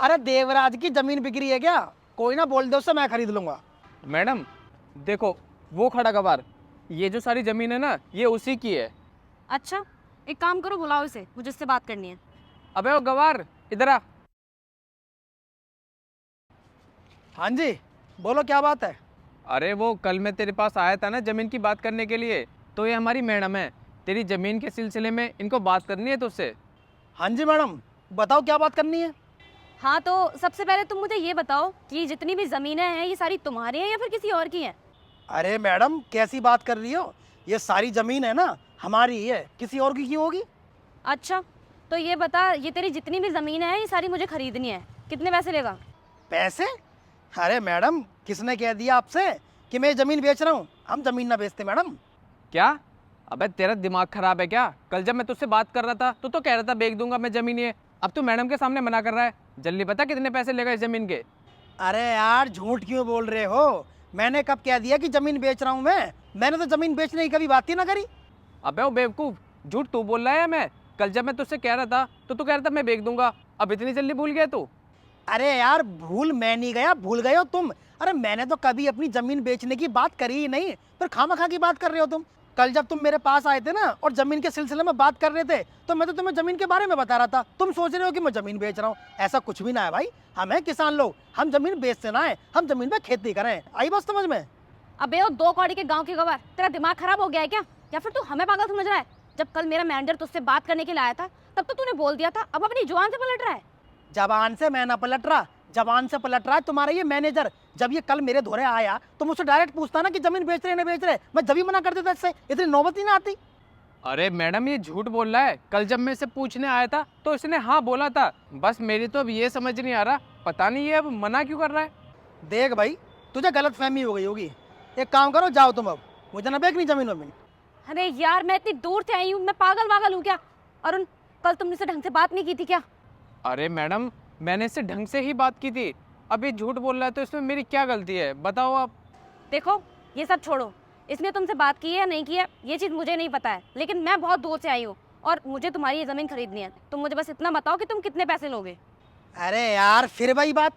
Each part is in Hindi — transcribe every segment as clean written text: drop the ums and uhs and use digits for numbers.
अरे देवराज की जमीन बिक्री है क्या? कोई ना, बोल दो उससे, मैं खरीद लूंगा। मैडम देखो, वो खड़ा गवार, ये जो सारी जमीन है ना, ये उसी की है। अच्छा, एक काम करो, बुलाओ इसे, मुझे इससे बात करनी है। अबे ओ गवार, इधर आ। हाँ जी, बोलो क्या बात है। अरे वो कल मैं तेरे पास आया था ना जमीन की बात करने के लिए, तो ये हमारी मैडम है। तेरी जमीन के सिलसिले में इनको बात करनी है तुझसे। हाँ जी मैडम, बताओ क्या बात करनी है। हाँ, तो सबसे पहले तुम मुझे ये बताओ कि जितनी भी ज़मीनें हैं ये सारी तुम्हारी हैं या फिर किसी और की हैं? अरे मैडम, कैसी बात कर रही हो? ये सारी जमीन है ना, हमारी ही है, किसी और की क्यों होगी? अच्छा, तो ये बता, ये तेरी जितनी भी ज़मीनें हैं ये सारी मुझे खरीदनी है, कितने पैसे लेगा? पैसे? अरे मैडम, किसने कह दिया आपसे कि मैं जमीन बेच रहा हूँ? हम जमीन ना बेचते मैडम। क्या? अबे तेरा दिमाग खराब है क्या? कल जब मैं तुझसे बात कर रहा था तो कह रहा था बेच दूंगा मैं जमीन ये। अब तू मैडम के सामने मना कर रहा है। जल्दी बता कितने पैसे लेगा इस जमीन के। अरे यार, झूठ क्यों बोल रहे हो? मैंने कब कह दिया कि जमीन बेच रहा हूँ मैंने तो जमीन बेचने की कभी बात ही ना करी। अबे वो बेवकूफ, झूठ तू बोल रहा है या मैं? कल जब मैं तुझसे कह रहा था तो तू कह रहा था मैं बेच दूंगा। अब इतनी जल्दी भूल गया तू? अरे यार, भूल मैं नहीं गया, भूल गए हो तुम। अरे मैंने तो कभी अपनी जमीन बेचने की बात करी ही नहीं, फिर खामखा की बात कर रहे हो तुम। कल जब तुम मेरे पास आए थे ना और जमीन के सिलसिले में बात कर रहे थे, तो मैं तो तुम्हें जमीन के बारे में बता रहा था। तुम सोच रहे हो कि मैं जमीन बेच रहा हूँ। ऐसा कुछ भी ना है भाई, हम हैं किसान लोग, हम जमीन बेचते ना है, हम जमीन पे खेती करें। आई बात समझ में? अबे वो दो कौड़ी के गांव के गवार, तेरा दिमाग खराब हो गया है क्या? या फिर तू हमें पागल समझ रहा है? जब कल मेरा मैनेजर तुझसे बात करने के लिए आया था तब तो तूने बोल दिया था, अब अपनी जुबान से पलट रहा है। जबान से मैं ना पलट रहा, जबान से पलट रहा है तुम्हारा ये मैनेजर। जब ये कल मेरे धोरे आया तो मुझसे डायरेक्ट पूछता ना कि जमीन बेच रहे ना बेच रहे, मैं जब ही मना कर देता, इससे इतनी नौबत ही ना आती। अरे मैडम ये झूठ बोल रहा है। कल जब मैं इसे पूछने आया था तो इसने हाँ बोला था। बस मेरी तो अब ये समझ नहीं आ रहा, पता नहीं ये अब मना क्यों कर रहा है। देख भाई, तुझे गलत फहमी हो गई होगी। एक काम करो, जाओ तुम, अब मुझे ना बेचनी जमीन वमीन। अरे यार, मैं इतनी दूर से आई हूँ, मैं पागल वागल हूँ क्या? अरुण, कल तुमने से ढंग से बात नहीं की थी क्या? अरे मैडम, मैंने इससे ढंग से ही बात की थी। अब ये झूठ बोल रहा है तो इसमें मेरी क्या गलती है, बताओ आप। देखो, ये सब छोड़ो, इसने तुमसे बात की है या नहीं की है ये चीज़ मुझे नहीं पता है, लेकिन मैं बहुत दूर से आई हूँ और मुझे तुम्हारी ये ज़मीन खरीदनी है। तुम मुझे बस इतना बताओ कि तुम कितने पैसे लोगे। अरे यार, फिर वही बात।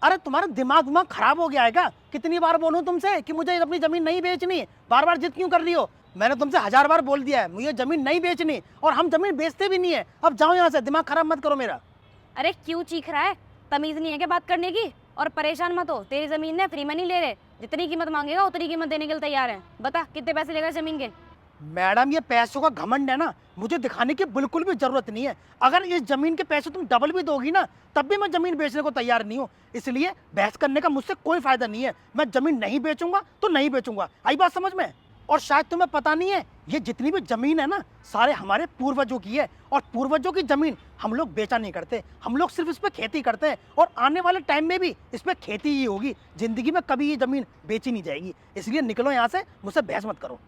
अरे तुम्हारा दिमाग दिमाग खराब हो गया है क्या? कितनी बार बोलूं तुमसे कि मुझे अपनी जमीन नहीं बेचनी? बार बार जिद क्यों कर रही हो? मैंने तुमसे 1000 बार बोल दिया है, मुझे जमीन नहीं बेचनी, और हम जमीन बेचते भी नहीं है। अब जाओ यहाँ से, दिमाग खराब मत करो मेरा। अरे क्यों चीख रहा है? तमीज़ नहीं है क्या बात करने की? और परेशान मत हो, तेरी ज़मीन ने फ्री में नहीं ले रहे, जितनी कीमत मांगेगा उतनी कीमत देने के लिए तैयार है। बता कितने पैसे लेगा ज़मीन के? मैडम, ये पैसों का घमंड है ना, मुझे दिखाने की बिल्कुल भी जरूरत नहीं है। अगर इस जमीन के पैसे तुम डबल भी दोगी ना, तब भी मैं जमीन बेचने को तैयार नहीं हूँ। इसलिए बहस करने का मुझसे कोई फायदा नहीं है। मैं जमीन नहीं बेचूंगा तो नहीं बेचूंगा। आई बात समझ में? और शायद तुम्हें पता नहीं है, ये जितनी भी जमीन है ना, सारे हमारे पूर्वजों की है, और पूर्वजों की जमीन हम लोग बेचा नहीं करते, हम लोग सिर्फ इस पर खेती करते हैं, और आने वाले टाइम में भी इस पर खेती ही होगी। जिंदगी में कभी ये जमीन बेची नहीं जाएगी। इसलिए निकलो यहाँ से, मुझसे बहस मत करो।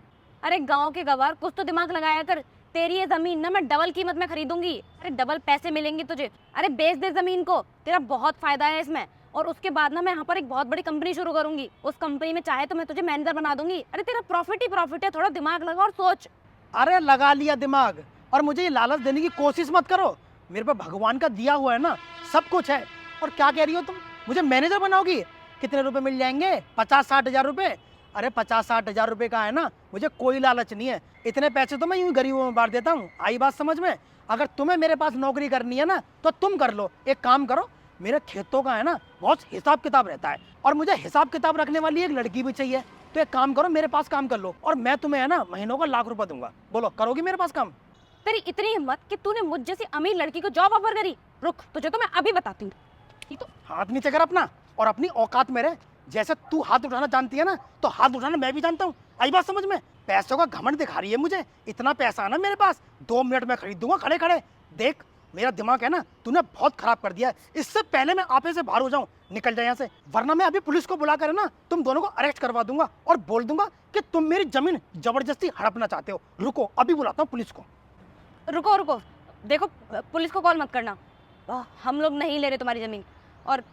अरे गांव के गवार, कुछ तो दिमाग लगाया कर। तेरी ये जमीन ना मैं डबल कीमत में खरीदूंगी। अरे डबल पैसे मिलेंगे तुझे। अरे बेच दे जमीन को, तेरा बहुत फायदा है इसमें। और उसके बाद ना मैं यहाँ पर एक बहुत बड़ी कंपनी शुरू करूंगी, उस कंपनी में चाहे तो मैं तुझे मैनेजर बना दूंगी। अरे तेरा प्रॉफिट ही प्रॉफिट है, थोड़ा दिमाग लगा और सोच। अरे लगा लिया दिमाग, और मुझे ये लालच देने की कोशिश मत करो। मेरे पे भगवान का दिया हुआ है ना, सब कुछ है। और क्या कह रही हो तुम, मुझे मैनेजर बनाओगी? कितने रुपए मिल जाएंगे? 50-60 हजार रुपए? अरे 50-60 हजार रुपए का है ना, मुझे कोई लालच नहीं है। इतने पैसे तो मैं यूं गरीबों में बांट देता हूँ। आई बात समझ में? अगर तुम्हें मेरे पास नौकरी करनी है ना, तो तुम कर लो। एक काम करो, मेरे खेतों का है ना बहुत हिसाब किताब रहता है, और मुझे हिसाब किताब रखने वाली एक लड़की भी चाहिए। तो एक काम करो, मेरे पास काम कर लो, और मैं तुम्हें है ना महीनों का ₹1,00,000 दूंगा। बोलो, करोगी मेरे पास काम? तेरी इतनी हिम्मत कि तूने मुझ जैसी अमीर लड़की को जॉब ऑफर करी? रुक, तुझे तो मैं अभी बताती हूँ। ठीक तो हाथ नीचे कर अपना, और अपनी औकात में रह। जैसे तू हाथ उठाना जानती है ना, तो हाथ उठाना मैं भी जानता हूँ। आई बात समझ में? पैसों का घमंड दिखा रही है मुझे। इतना पैसा है ना मेरे पास, 2 मिनट में खरीद दूंगा खड़े खड़े। देख, मेरा दिमाग है ना तूने बहुत खराब कर दिया है। इससे पहले मैं आपे से बाहर हो जाऊं, निकल जाए यहाँ से, वरना मैं अभी पुलिस को बुला कर ना तुम दोनों को अरेस्ट करवा दूंगा, और बोल दूंगा कि तुम मेरी जमीन जबरदस्ती हड़पना चाहते हो। रुको, अभी बुलाता हूँ पुलिस को। रुको रुको, देखो, पुलिस को कॉल मत करना। हम लोग नहीं ले रहे तुम्हारी ज़मीन, और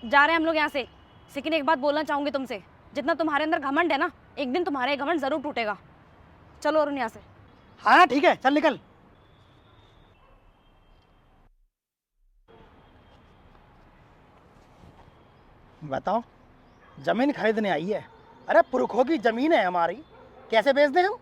जा रहे हैं हम लोग यहाँ से। लेकिन एक बात बोलना चाहूँगी तुमसे, जितना तुम्हारे अंदर घमंड है ना, एक दिन तुम्हारा ये घमंड ज़रूर टूटेगा। चलो अरुण यहाँ से। हाँ ठीक है, चल निकल। बताओ, जमीन खरीदने आई है। अरे पुरखों की जमीन है हमारी, कैसे बेच दें हम?